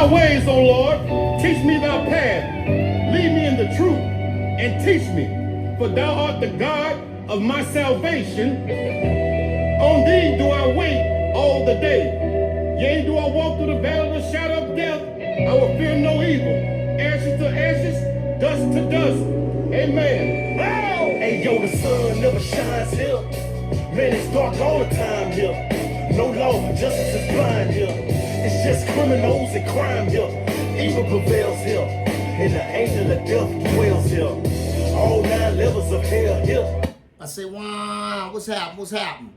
thy ways, O Lord. Teach me thy path. Lead me in the truth and teach me. For thou art the God of my salvation. On thee do I wait all the day. Yea, do I walk through the valley of the shadow of death, I will fear no evil. Ashes to ashes, dust to dust. Amen. Wow! Hey, yo, the sun never shines here. Man, it's dark all the time here. No law, justice is blind here. It's just criminals and crime here. Evil prevails here. And the angel of death dwells here. All 9 levels of hell here. I say, wow, what's happening? What's happening?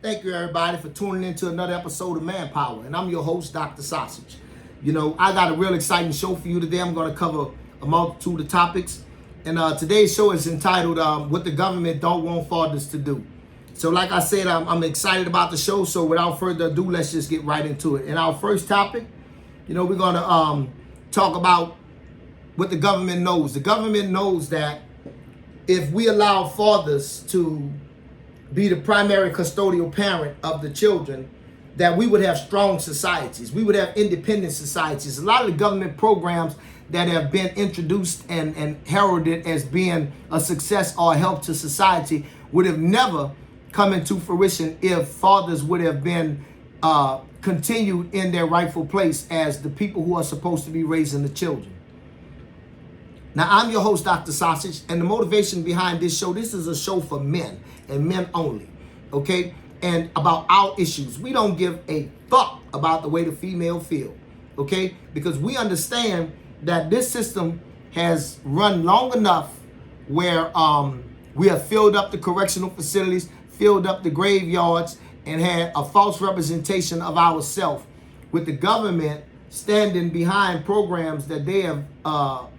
Thank you, everybody, for tuning in to another episode of ManPower. And I'm your host, Dr. Sausage. You know, I got a real exciting show for you today. I'm going to cover a multitude of topics. And today's show is entitled, What the Government Don't Want Fathers to Do. So like I said, I'm excited about the show. So without further ado, let's just get right into it. And our first topic, you know, we're going to talk about what the government knows. The government knows that if we allow fathers to be the primary custodial parent of the children, that we would have strong societies. We would have independent societies. A lot of the government programs that have been introduced and heralded as being a success or a help to society would have never come into fruition if fathers would have been continued in their rightful place as the people who are supposed to be raising the children. Now, I'm your host, Dr. Sausage, and the motivation behind this show, this is a show for men and men only, okay? And about our issues. We don't give a fuck about the way the female feel, okay? Because we understand that this system has run long enough where we have filled up the correctional facilities, filled up the graveyards, and had a false representation of ourselves, with the government standing behind programs that they have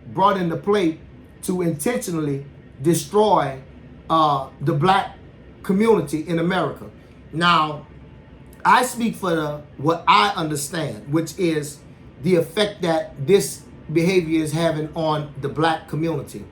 brought into play to intentionally destroy the black community in America. Now, I speak for what I understand, which is the effect that this behavior is having on the black community.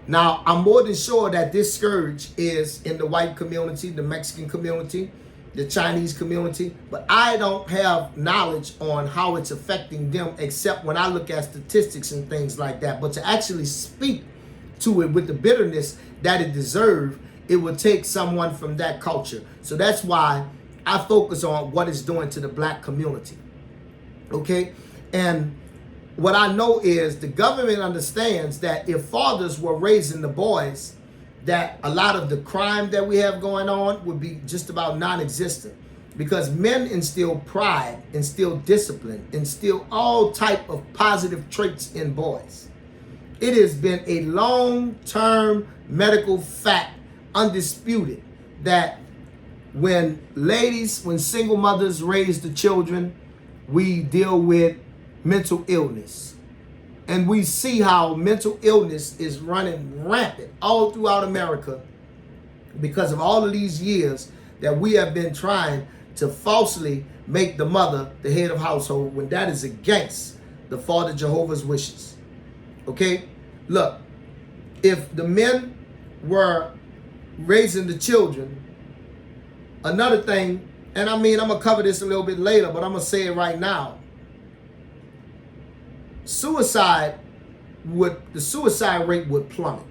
Now, I'm more than sure that this scourge is in the white community, the Mexican community, the Chinese community, but I don't have knowledge on how it's affecting them except when I look at statistics and things like that. But to actually speak to it with the bitterness that it deserves, it would take someone from that culture. So that's why I focus on what it's doing to the black community. Okay? And what I know is the government understands that if fathers were raising the boys, that a lot of the crime that we have going on would be just about non-existent, because men instill pride, instill discipline, instill all type of positive traits in boys. It has been a long-term medical fact, undisputed, that when single mothers raise the children, we deal with mental illness. And we see how mental illness is running rampant all throughout America because of all of these years that we have been trying to falsely make the mother the head of household, when that is against the Father Jehovah's wishes. Okay? Look, if the men were raising the children, another thing, and I mean, I'm going to cover this a little bit later, but I'm going to say it right now. The suicide rate would plummet,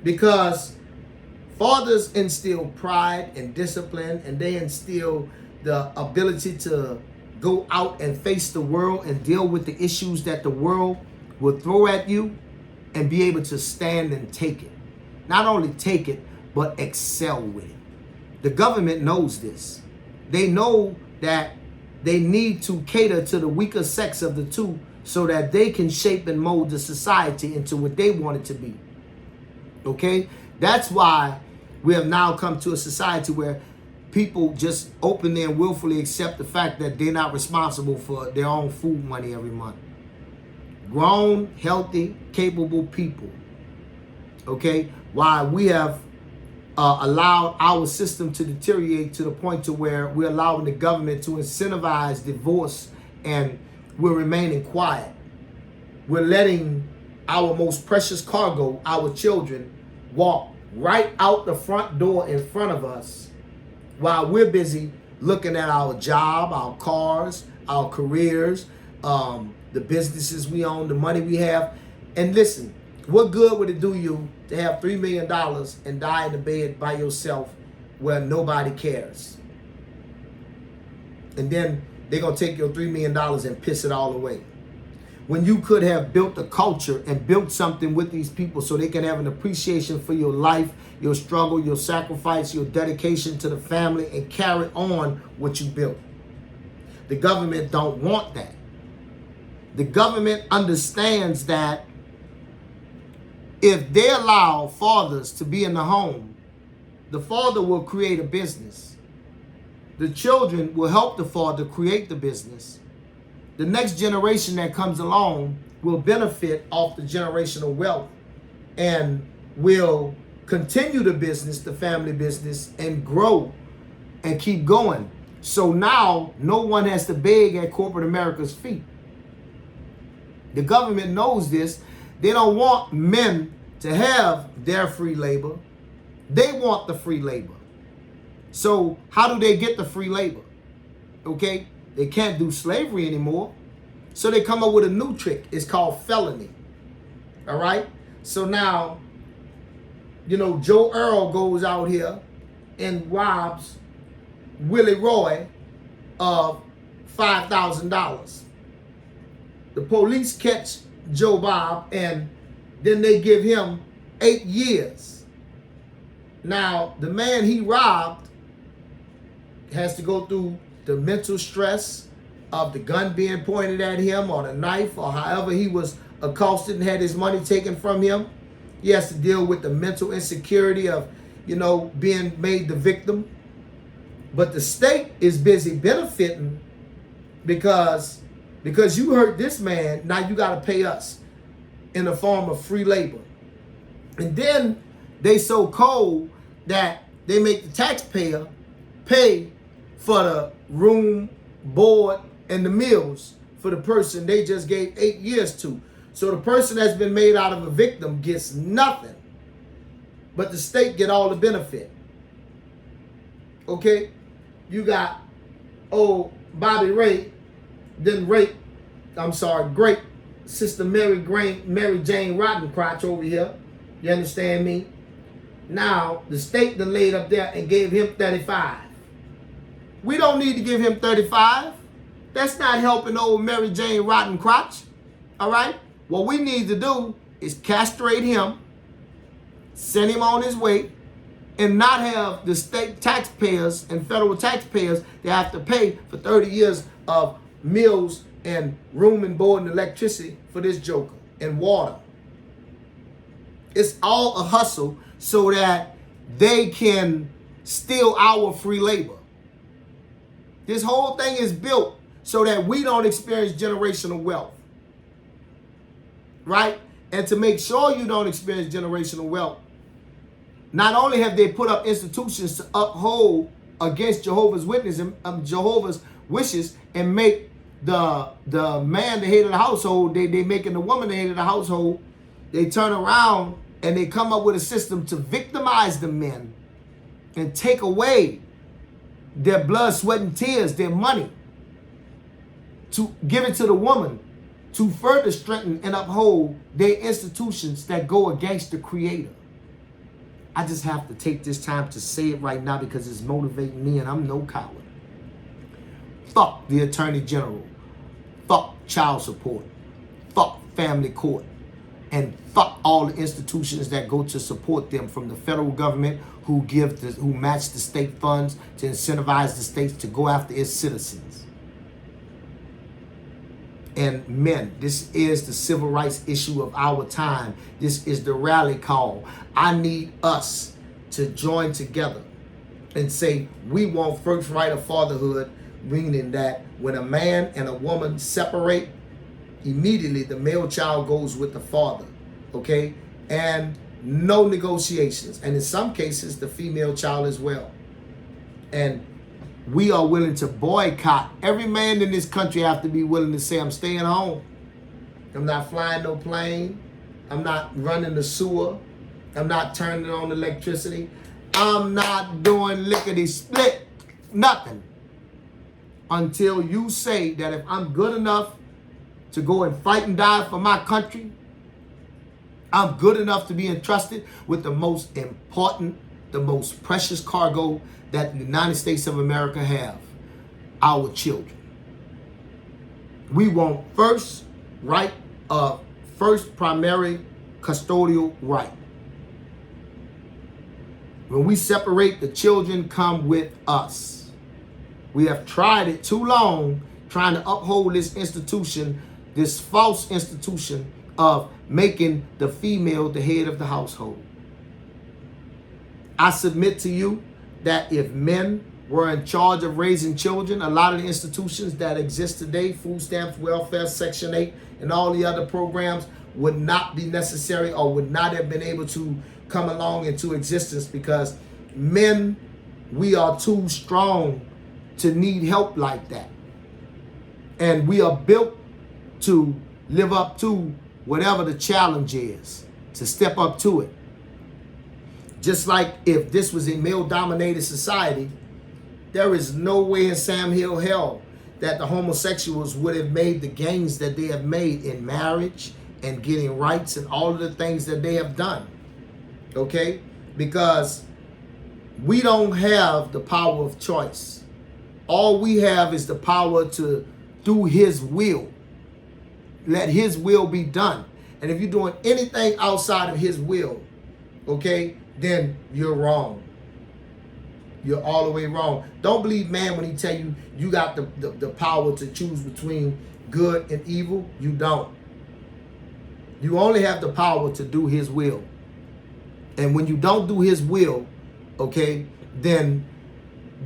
because fathers instill pride and discipline, and they instill the ability to go out and face the world and deal with the issues that the world will throw at you, and be able to stand and take it. Not only take it, but excel with it. The government knows this. They know that they need to cater to the weaker sex of the two so that they can shape and mold the society into what they want it to be. Okay? That's why we have now come to a society where people just openly and willfully accept the fact that they're not responsible for their own food money every month. Grown, healthy, capable people. Okay? Why we have allowed our system to deteriorate to the point to where we're allowing the government to incentivize divorce, and we're remaining quiet. We're letting our most precious cargo, our children, walk right out the front door in front of us while we're busy looking at our job, our cars, our careers, the businesses we own, the money we have. And listen, what good would it do you to have $3 million and die in the bed by yourself where nobody cares? And then they're going to take your $3 million and piss it all away. When you could have built a culture and built something with these people so they can have an appreciation for your life, your struggle, your sacrifice, your dedication to the family, and carry on what you built. The government don't want that. The government understands that if they allow fathers to be in the home, the father will create a business. The children will help the father create the business. The next generation that comes along will benefit off the generational wealth and will continue the business, the family business, and grow and keep going. So now no one has to beg at corporate America's feet. The government knows this. They don't want men to have their free labor. They want the free labor. So how do they get the free labor? Okay, they can't do slavery anymore. So they come up with a new trick. It's called felony. All right. So now, Joe Earl goes out here and robs Willie Roy of $5,000. The police catch Joe Bob and then they give him 8 years. Now, the man he robbed has to go through the mental stress of the gun being pointed at him or the knife or however he was accosted and had his money taken from him. He has to deal with the mental insecurity of, being made the victim. But the state is busy benefiting because you hurt this man, now you got to pay us in the form of free labor. And then they so cold that they make the taxpayer pay for the room, board, and the meals for the person they just gave 8 years to. So the person that's been made out of a victim gets nothing, but the state get all the benefit. Okay? You got, Bobby Ray didn't rape, great Sister Mary Jane Rottencrotch over here. You understand me? Now, the state done laid up there and gave him 35. We don't need to give him 35. That's not helping old Mary Jane Rottencrotch. All right? What we need to do is castrate him, send him on his way, and not have the state taxpayers and federal taxpayers that have to pay for 30 years of meals and room and board and electricity for this joker and water. It's all a hustle so that they can steal our free labor. This whole thing is built so that we don't experience generational wealth. Right? And to make sure you don't experience generational wealth, not only have they put up institutions to uphold against Jehovah's Witnesses and Jehovah's wishes and make the man the head of the household, they making the woman the head of the household, they turn around and they come up with a system to victimize the men and take away their blood, sweat, and tears, their money, to give it to the woman to further strengthen and uphold their institutions that go against the Creator. I just have to take this time to say it right now because it's motivating me and I'm no coward. Fuck the Attorney General. Fuck child support. Fuck family court. And fuck all the institutions that go to support them, from the federal government who match the state funds to incentivize the states to go after its citizens. And men, this is the civil rights issue of our time. This is the rally call. I need us to join together and say we want first right of fatherhood, meaning that when a man and a woman separate, immediately the male child goes with the father, okay? And no negotiations. And in some cases, the female child as well. And we are willing to boycott. Every man in this country have to be willing to say, I'm staying home. I'm not flying no plane. I'm not running the sewer. I'm not turning on electricity. I'm not doing lickety-split. Nothing. Until you say that if I'm good enough to go and fight and die for my country. I'm good enough to be entrusted with the most important, the most precious cargo that the United States of America have, our children. We want first primary custodial right. When we separate, the children come with us. We have tried it too long, trying to uphold this institution, this false institution of making the female the head of the household. I submit to you that if men were in charge of raising children, a lot of the institutions that exist today, food stamps, welfare, Section 8, and all the other programs would not be necessary or would not have been able to come along into existence, because men, we are too strong to need help like that. And we are built to live up to whatever the challenge is, to step up to it. Just like if this was a male-dominated society, there is no way in Sam Hill hell that the homosexuals would have made the gains that they have made in marriage and getting rights and all of the things that they have done. Okay? Because we don't have the power of choice. All we have is the power to do his will. Let his will be done. And if you're doing anything outside of his will, okay, then you're wrong. You're all the way wrong. Don't believe man when he tell you you got the power to choose between good and evil. You don't. You only have the power to do his will. And when you don't do his will, okay, then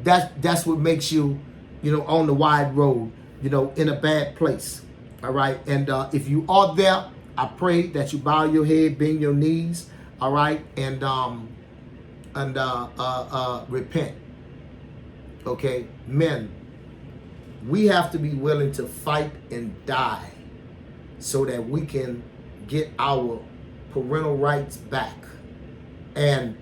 that's what makes you, on the wide road, in a bad place. All right. And if you are there, I pray that you bow your head, bend your knees. All right. And repent. Okay. Men, we have to be willing to fight and die so that we can get our parental rights back and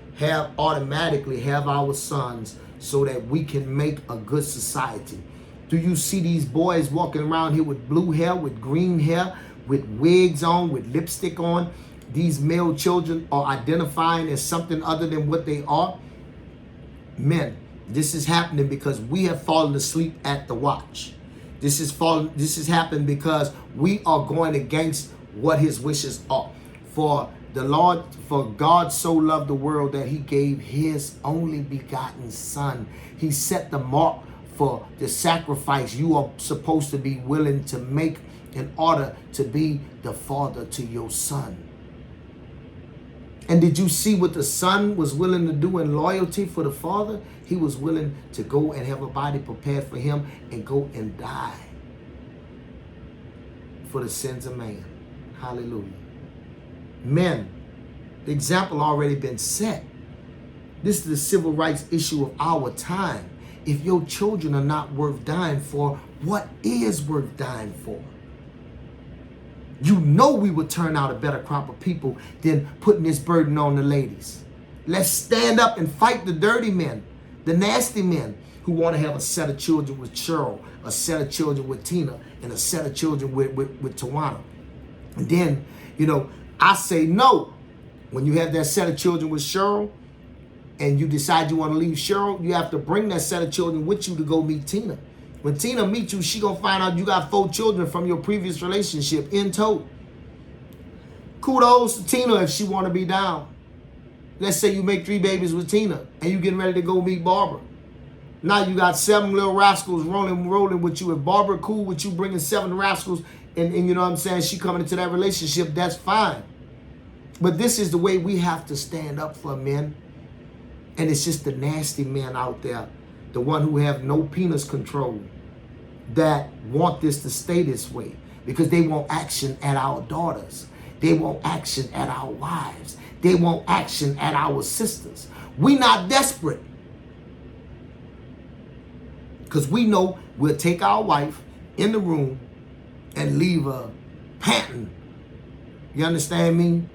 automatically have our sons so that we can make a good society. Do you see these boys walking around here with blue hair, with green hair, with wigs on, with lipstick on? These male children are identifying as something other than what they are. Men, this is happening because we have fallen asleep at the watch. This is happening because we are going against what his wishes are. For God so loved the world that he gave his only begotten son. He set the mark for the sacrifice you are supposed to be willing to make in order to be the father to your son. And did you see what the son was willing to do in loyalty for the father? He was willing to go and have a body prepared for him and go and die for the sins of man. Hallelujah. Men, the example already been set. This is the civil rights issue of our time. If your children are not worth dying for, what is worth dying for? You know we would turn out a better crop of people than putting this burden on the ladies. Let's stand up and fight the dirty men, the nasty men who want to have a set of children with Cheryl, a set of children with Tina, and a set of children with Tawana. And then, I say no. When you have that set of children with Cheryl and you decide you want to leave Cheryl, you have to bring that set of children with you to go meet Tina. When Tina meets you, she going to find out you got 4 children from your previous relationship in tow. Kudos to Tina if she want to be down. Let's say you make 3 babies with Tina and you getting ready to go meet Barbara. Now you got 7 little rascals rolling with you. If Barbara cool with you bringing 7 rascals and you know what I'm saying, she coming into that relationship, that's fine. But this is the way we have to stand up for men. And it's just the nasty men out there, the one who have no penis control, that want this to stay this way because they want action at our daughters. They want action at our wives. They want action at our sisters. We not desperate because we know we'll take our wife in the room and leave her panting. You understand me?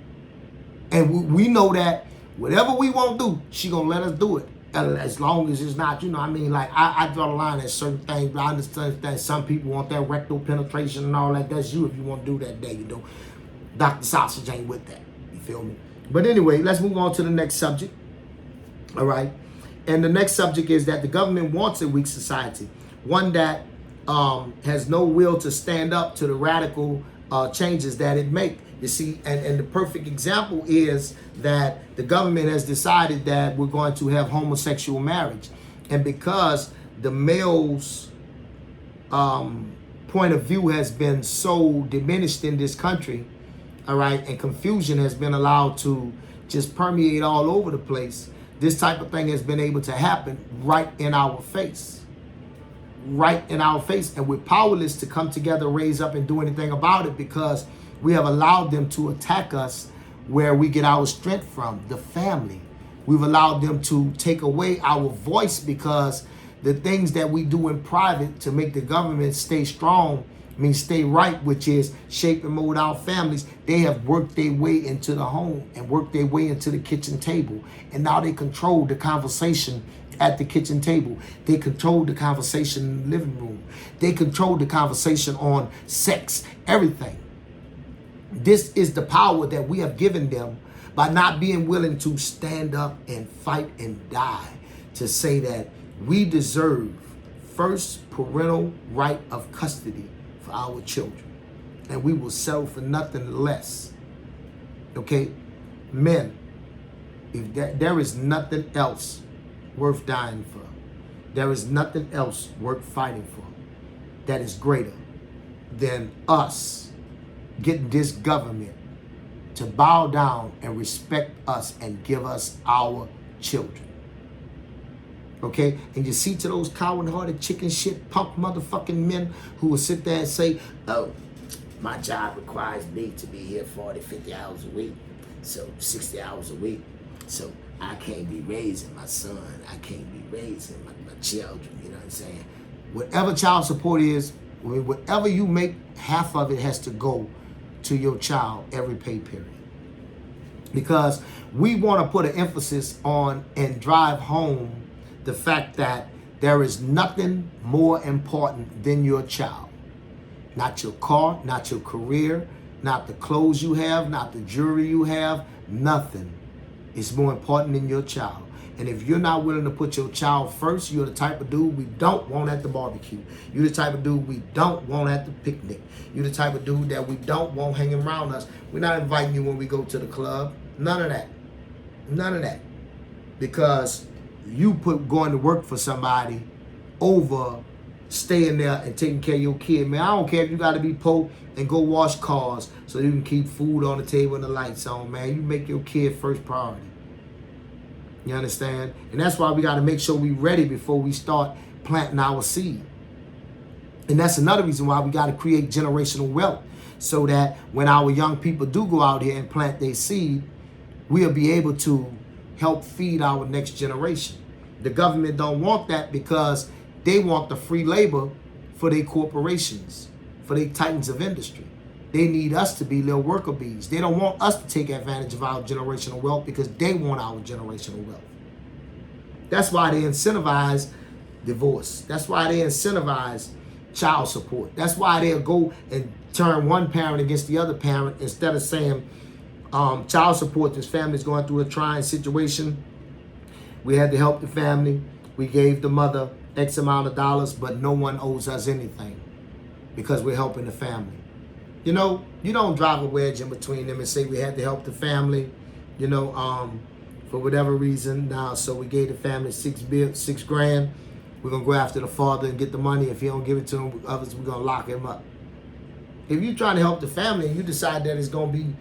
And we know that whatever we won't do, she gonna let us do it. as long as it's not, like I draw the line at certain things, but I understand that some people want that rectal penetration and all that. That's you if you want to do that day, Dr. Sausage ain't with that. You feel me? But anyway, let's move on to the next subject. All right. And the next subject is that the government wants a weak society, one that has no will to stand up to the radical changes that it makes. You see, and the perfect example is that the government has decided that we're going to have homosexual marriage. And because the male's point of view has been so diminished in this country, all right, and confusion has been allowed to just permeate all over the place, this type of thing has been able to happen right in our face. Right in our face. And we're powerless to come together, raise up, and do anything about it because we have allowed them to attack us where we get our strength from, the family. We've allowed them to take away our voice because the things that we do in private to make the government stay strong, stay right, which is shape and mold our families, they have worked their way into the home and worked their way into the kitchen table. And now they control the conversation at the kitchen table. They control the conversation in the living room. They control the conversation on sex, everything. This is the power that we have given them by not being willing to stand up and fight and die to say that we deserve first parental right of custody for our children. And we will settle for nothing less. Okay? Men, if there is nothing else worth dying for, there is nothing else worth fighting for that is greater than us getting this government to bow down and respect us and give us our children. Okay? And you see to those coward-hearted chicken shit punk motherfucking men who will sit there and say, oh, my job requires me to be here 40, 50 hours a week. So 60 hours a week. So I can't be raising my son. I can't be raising my children. You know what I'm saying? Whatever child support is, whatever you make, half of it has to go to your child every pay period. Because we want to put an emphasis on and drive home the fact that there is nothing more important than your child. Not your car, not your career, not the clothes you have, not the jewelry you have, nothing is more important than your child. And if you're not willing to put your child first, you're the type of dude we don't want at the barbecue. You're the type of dude we don't want at the picnic. You're the type of dude that we don't want hanging around us. We're not inviting you when we go to the club. None of that. None of that. Because you put going to work for somebody over staying there and taking care of your kid. Man, I don't care if you got to be poor and go wash cars so you can keep food on the table and the lights on, man. You make your kid first priority. You understand? And that's why we got to make sure we're ready before we start planting our seed. And that's another reason why we got to create generational wealth so that when our young people do go out here and plant their seed, we'll be able to help feed our next generation. The government don't want that because they want the free labor for their corporations, for their titans of industry. They need us to be little worker bees. They don't want us to take advantage of our generational wealth because they want our generational wealth. That's why they incentivize divorce. That's why they incentivize child support. That's why they'll go and turn one parent against the other parent instead of saying, child support, this family's going through a trying situation. We had to help the family. We gave the mother X amount of dollars, but no one owes us anything because we're helping the family. You know, you don't drive a wedge in between them and say we had to help the family, for whatever reason. Now, so we gave the family $6 grand. We're going to go after the father and get the money. If he don't give it to him, others, we're going to lock him up. If you're trying to help the family and you decide that it's going to be,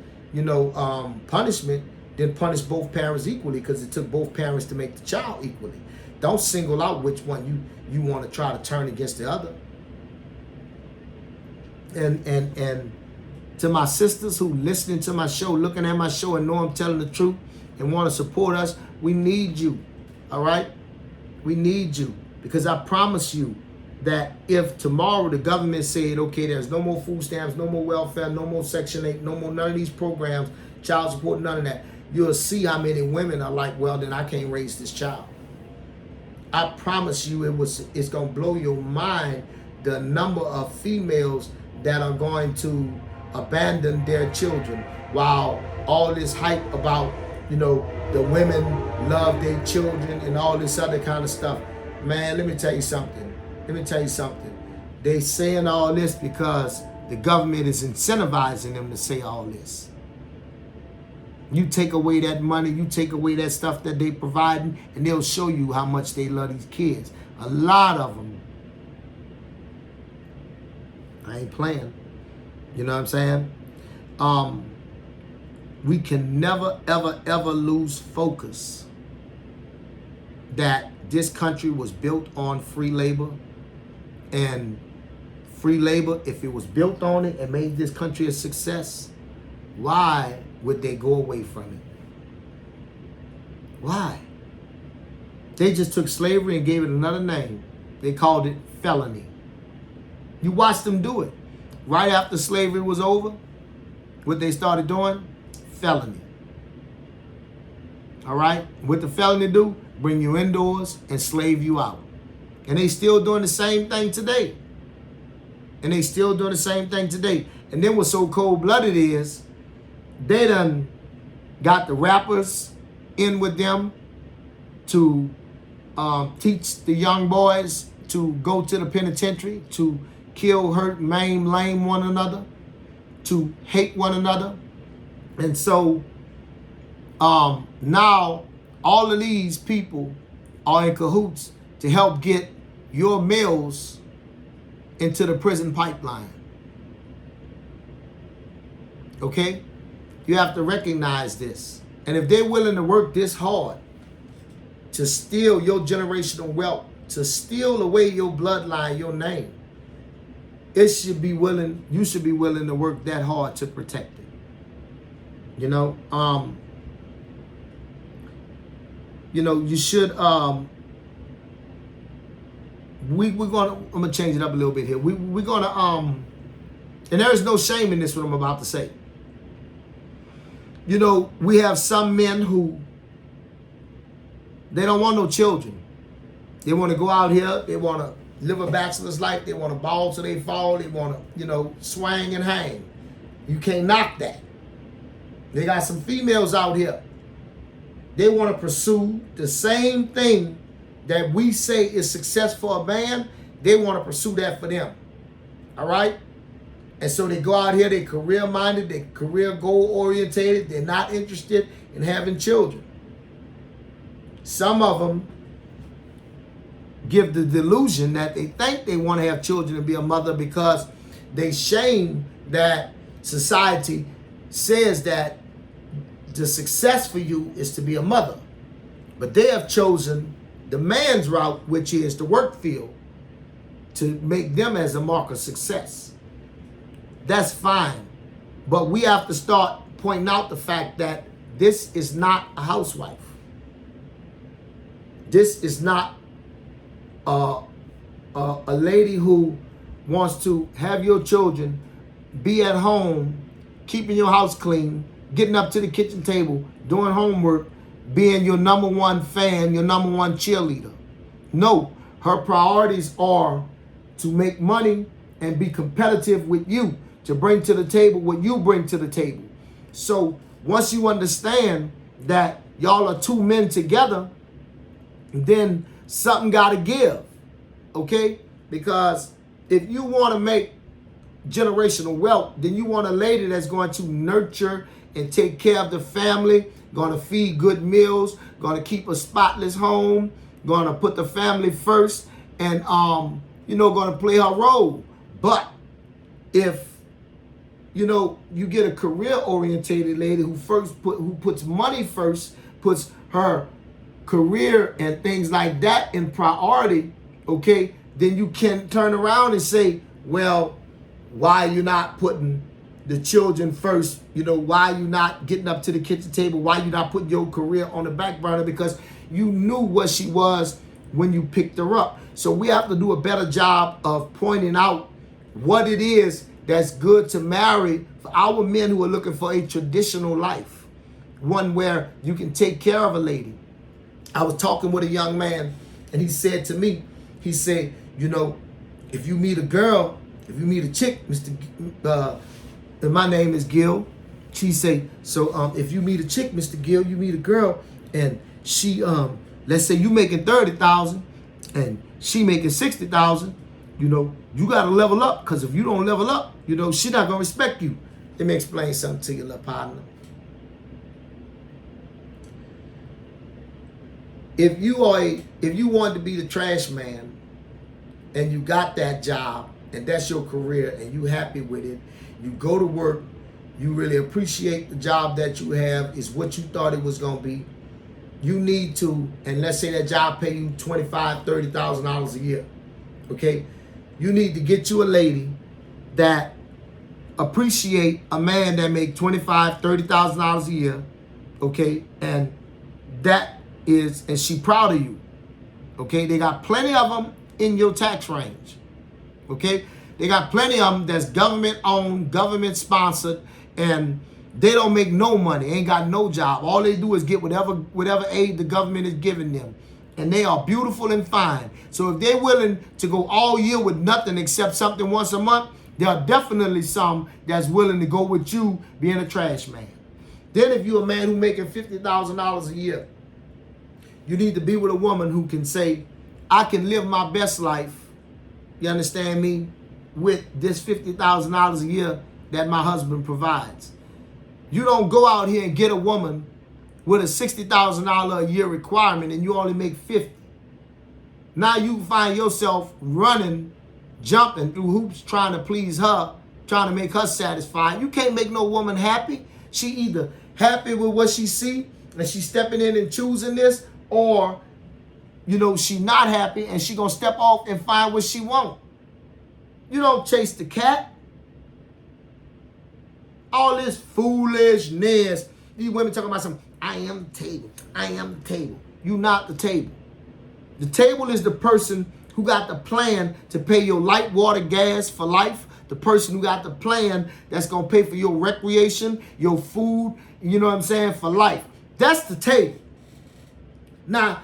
punishment, then punish both parents equally because it took both parents to make the child equally. Don't single out which one you want to try to turn against the other. And to my sisters who listening to my show, looking at my show and know I'm telling the truth and want to support us, we need you, all right? We need you because I promise you that if tomorrow the government said, okay, there's no more food stamps, no more welfare, no more Section 8, no more none of these programs, child support, none of that, you'll see how many women are like, well, then I can't raise this child. I promise you it's going to blow your mind, the number of females that are going to abandon their children, while all this hype about, the women love their children and all this other kind of stuff. Man, let me tell you something. They saying all this because the government is incentivizing them to say all this. You take away that money, you take away that stuff that they providing, and they'll show you how much they love these kids. A lot of them. I ain't playing. You know what I'm saying? We can never, ever, ever lose focus that this country was built on free labor. And free labor, if it was built on it and made this country a success, why would they go away from it? Why? They just took slavery and gave it another name. They called it felony. You watched them do it. Right after slavery was over, what they started doing? Felony. All right? What the felony do? Bring you indoors and slave you out. And they still doing the same thing today. And then what's so cold-blooded is, they done got the rappers in with them to teach the young boys to go to the penitentiary, to kill, hurt, maim, lame one another, to hate one another. And so now all of these people are in cahoots to help get your males into the prison pipeline. Okay? You have to recognize this. And if they're willing to work this hard to steal your generational wealth, to steal away your bloodline, your name, you should be willing to work that hard to protect it. You should I'm gonna change it up a little bit here. We're gonna and there is no shame in this, what I'm about to say. We have some men who, they don't want no children. They want to go out here. They want to live a bachelor's life. They want to ball till they fall. They want to, swang and hang. You can't knock that. They got some females out here. They want to pursue the same thing that we say is success for a man. They want to pursue that for them. All right? And so they go out here, they're career-minded, they're career goal-orientated, they're not interested in having children. Some of them give the delusion that they think they want to have children and be a mother because they shame that society says that the success for you is to be a mother. But they have chosen the man's route, which is the work field, to make them as a mark of success. That's fine. But we have to start pointing out the fact that this is not a housewife. This is not a lady who wants to have your children be at home, keeping your house clean, getting up to the kitchen table, doing homework, being your number one fan, your number one cheerleader. No, her priorities are to make money and be competitive with you, to bring to the table what you bring to the table. So once you understand that y'all are two men together, then something got to give, okay? Because if you want to make generational wealth, then you want a lady that's going to nurture and take care of the family, going to feed good meals, going to keep a spotless home, going to put the family first, and going to play her role. But if you get a career-orientated lady who puts money first, puts her career and things like that in priority, okay, then you can turn around and say, well, why are you not putting the children first? Why are you not getting up to the kitchen table? Why are you not putting your career on the back burner? Because you knew what she was when you picked her up. So we have to do a better job of pointing out what it is that's good to marry for our men who are looking for a traditional life, one where you can take care of a lady. I was talking with a young man, And he said to me, he said, you know, if you meet a girl, if you meet a chick, and my name is Gil. She say, so if you meet a chick, Mr. Gil, you meet a girl, and she, let's say you making 30,000, and she making 60,000, you know, you gotta level up, because if you don't level up, you know, she not gonna respect you. Let me explain something to you, little partner. If you want to be the trash man, and you got that job, and that's your career, and you happy with it, you go to work, you really appreciate the job that you have, is what you thought it was gonna be. You need to, and let's say that job pay you $25,000, $30,000 a year, okay? You need to get you a lady that appreciate a man that make $25,000, $30,000 a year, okay? And that is, and she proud of you, okay? They got plenty of them in your tax range, okay? They got plenty of them that's government owned, government sponsored, and they don't make no money, ain't got no job. All they do is get whatever aid the government is giving them. And they are beautiful and fine. So if they're willing to go all year with nothing except something once a month, there are definitely some that's willing to go with you being a trash man. Then if you're a man who making $50,000 a year, you need to be with a woman who can say, I can live my best life, you understand me, with this $50,000 a year that my husband provides. You don't go out here and get a woman with a $60,000 a year requirement and you only make 50. Now you find yourself running, jumping through hoops, trying to please her, trying to make her satisfied. You can't make no woman happy. She either happy with what she see and she's stepping in and choosing this, or, you know, she not happy and she gonna step off and find what she want. You don't chase the cat. All this foolishness. These women talking about something. I am the table. I am the table. You not the table. The table is the person who got the plan to pay your light, water, gas for life. The person who got the plan that's going to pay for your recreation, your food, you know what I'm saying, for life. That's the table. Now,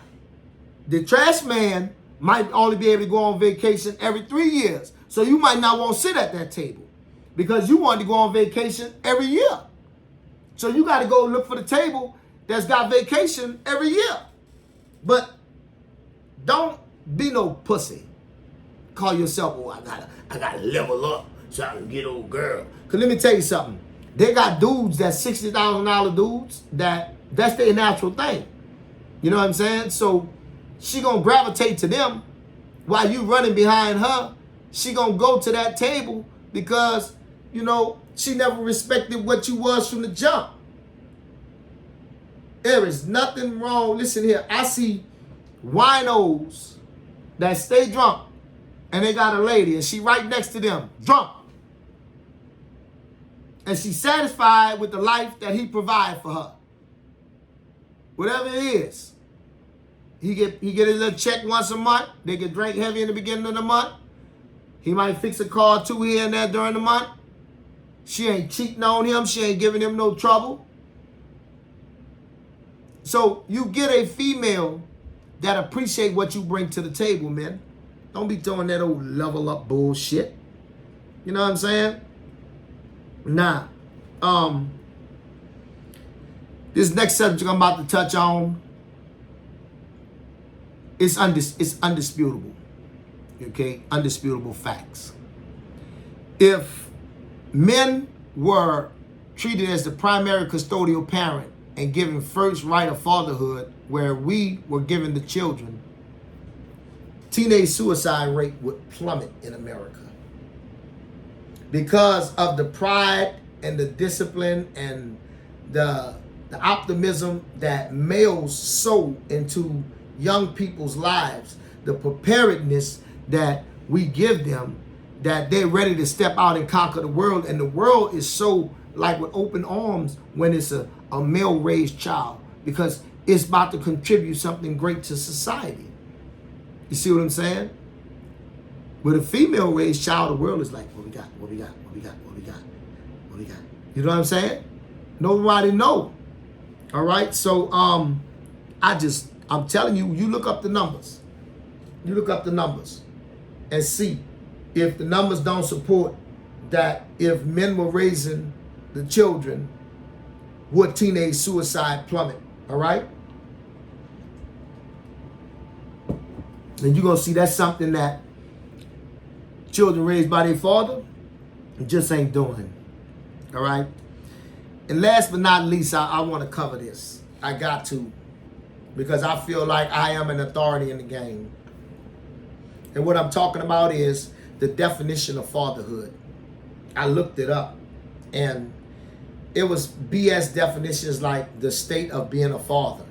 the trash man might only be able to go on vacation every 3 years. So you might not want to sit at that table because you want to go on vacation every year. So you got to go look for the table that's got vacation every year. But don't be no pussy. Call yourself, oh, I gotta level up so I can get old girl. Cause let me tell you something. They got dudes that's $60,000 dudes that's their natural thing. You know what I'm saying? So she gonna gravitate to them while you running behind her. She gonna go to that table because, you know, she never respected what you was from the jump. There is nothing wrong. Listen here, I see winos that stay drunk and they got a lady and she right next to them, drunk. And she's satisfied with the life that he provide for her. Whatever it is. He get his little check once a month. They get drink heavy in the beginning of the month. He might fix a car 2 here and there during the month. She ain't cheating on him. She ain't giving him no trouble. So you get a female that appreciate what you bring to the table, man. Don't be throwing that old level up bullshit. You know what I'm saying? Nah. This next subject I'm about to touch on, it's undisputable. Okay? Undisputable facts. If men were treated as the primary custodial parent and given first right of fatherhood, where we were given the children, teenage suicide rate would plummet in America. Because of the pride and the discipline and the optimism that males sow into young people's lives, the preparedness that we give them, that they're ready to step out and conquer the world. And the world is so like with open arms when it's a male-raised child, because it's about to contribute something great to society. You see what I'm saying? With a female-raised child, the world is like, what we got, what we got, what we got, what we got, what we got. You know what I'm saying? Nobody know. All right? So I'm telling you, you look up the numbers. You look up the numbers and see if the numbers don't support that. If men were raising the children, would teenage suicide plummet? All right. And you're going to see that's something that children raised by their father just ain't doing. All right. And last but not least, I want to cover this. I got to, because I feel like I am an authority in the game. And what I'm talking about is the definition of fatherhood. I looked it up, and it was BS definitions like the state of being a father.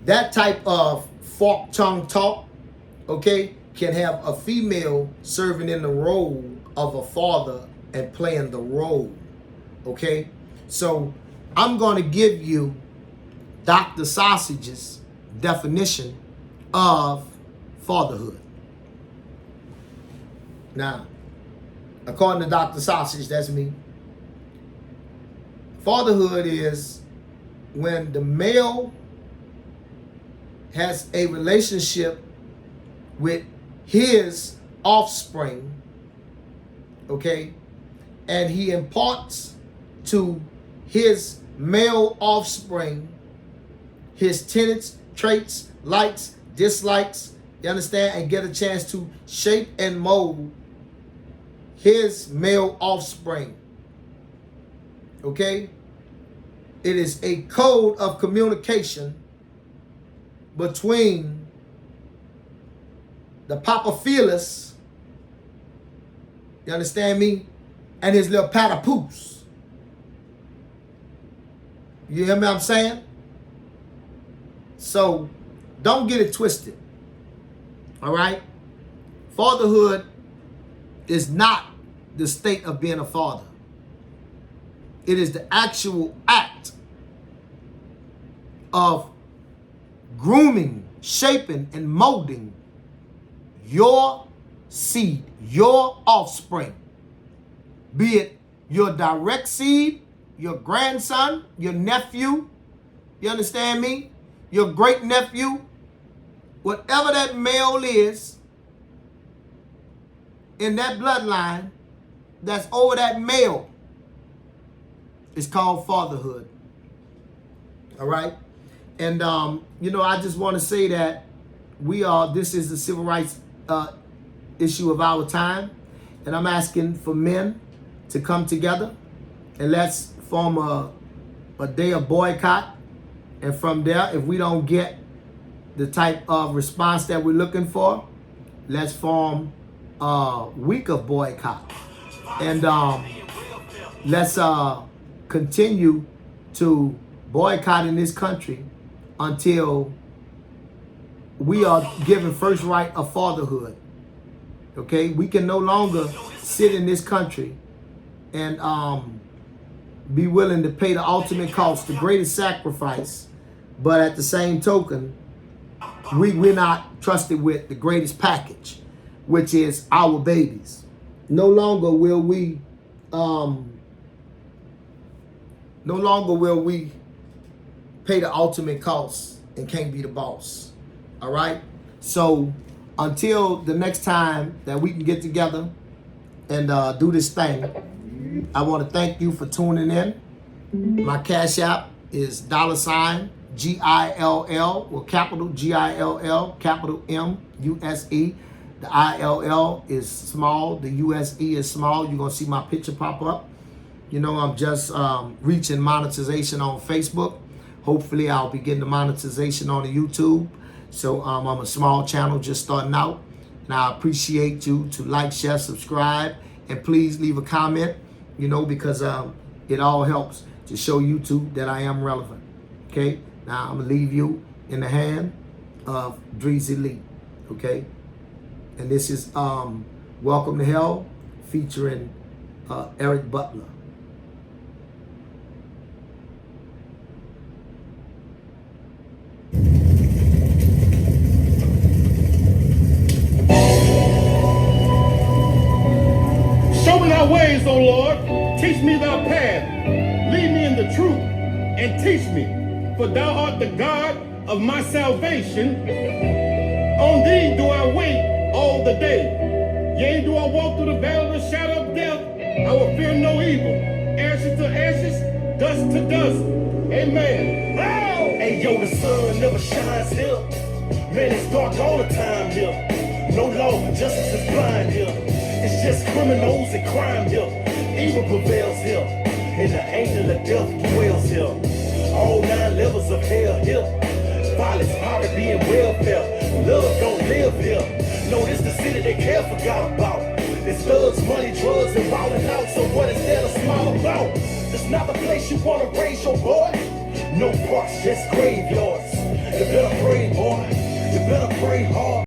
That type of fork tongue talk, okay, can have a female serving in the role of a father and playing the role, okay? So I'm going to give you Dr. Sausage's definition of fatherhood. Now, according to Dr. Sausage, that's me, fatherhood is when the male has a relationship with his offspring, okay, and he imparts to his male offspring his tenets, traits, likes, dislikes, you understand, and get a chance to shape and mold his male offspring, okay? It is a code of communication between the Papa Fearless, you understand me, and his little patapoose. You hear me what I'm saying? So don't get it twisted. All right? Fatherhood is not the state of being a father. It is the actual act of grooming, shaping, and molding your seed, your offspring. Be it your direct seed, your grandson, your nephew, you understand me? Your great nephew, whatever that male is in that bloodline that's over that male is called fatherhood. All right? And, you know, I just want to say that this is the civil rights issue of our time. And I'm asking for men to come together and let's form a day of boycott. And from there, if we don't get the type of response that we're looking for, let's form a week of boycott. And let's continue to boycott in this country until we are given first right of fatherhood. Okay? We can no longer sit in this country and be willing to pay the ultimate cost, the greatest sacrifice, but at the same token, we're not trusted with the greatest package, which is our babies. No longer will we pay the ultimate cost and can't be the boss. All right? So until the next time that we can get together and do this thing, I want to thank you for tuning in. My Cash App is $GILL, or capital GILL, capital MUSE. The ILL is small, the USE is small. You're going to see my picture pop up. You know, I'm just reaching monetization on Facebook. Hopefully, I'll be getting the monetization on the YouTube. So I'm a small channel just starting out. And I appreciate you to like, share, subscribe, and please leave a comment, you know, because it all helps to show YouTube that I am relevant. Okay? Now, I'm going to leave you in the hand of Dreezy Lee. Okay? And this is Welcome to Hell featuring Eric Butler. Show me thy ways, O Lord. Teach me thy path. Lead me in the truth and teach me. For thou art the God of my salvation. On thee do I wait all the day. Yea, do I walk through the valley of the shadow of death, I will fear no evil. Ashes to ashes, dust to dust. Amen. Oh! Hey, yo, the sun never shines here. Man, it's dark all the time here. No law, justice is blind here. It's just criminals and crime here. Evil prevails here. And the angel of death dwells here. All 9 levels of hell here. Violence, poverty, and welfare. Love don't live here. No, this the city they care forgot about. It's thugs, money, drugs, and wilding out. So what is there to smile about? It's not the place you wanna raise your boy. No parks, just graveyards. You better pray, boy. You better pray hard.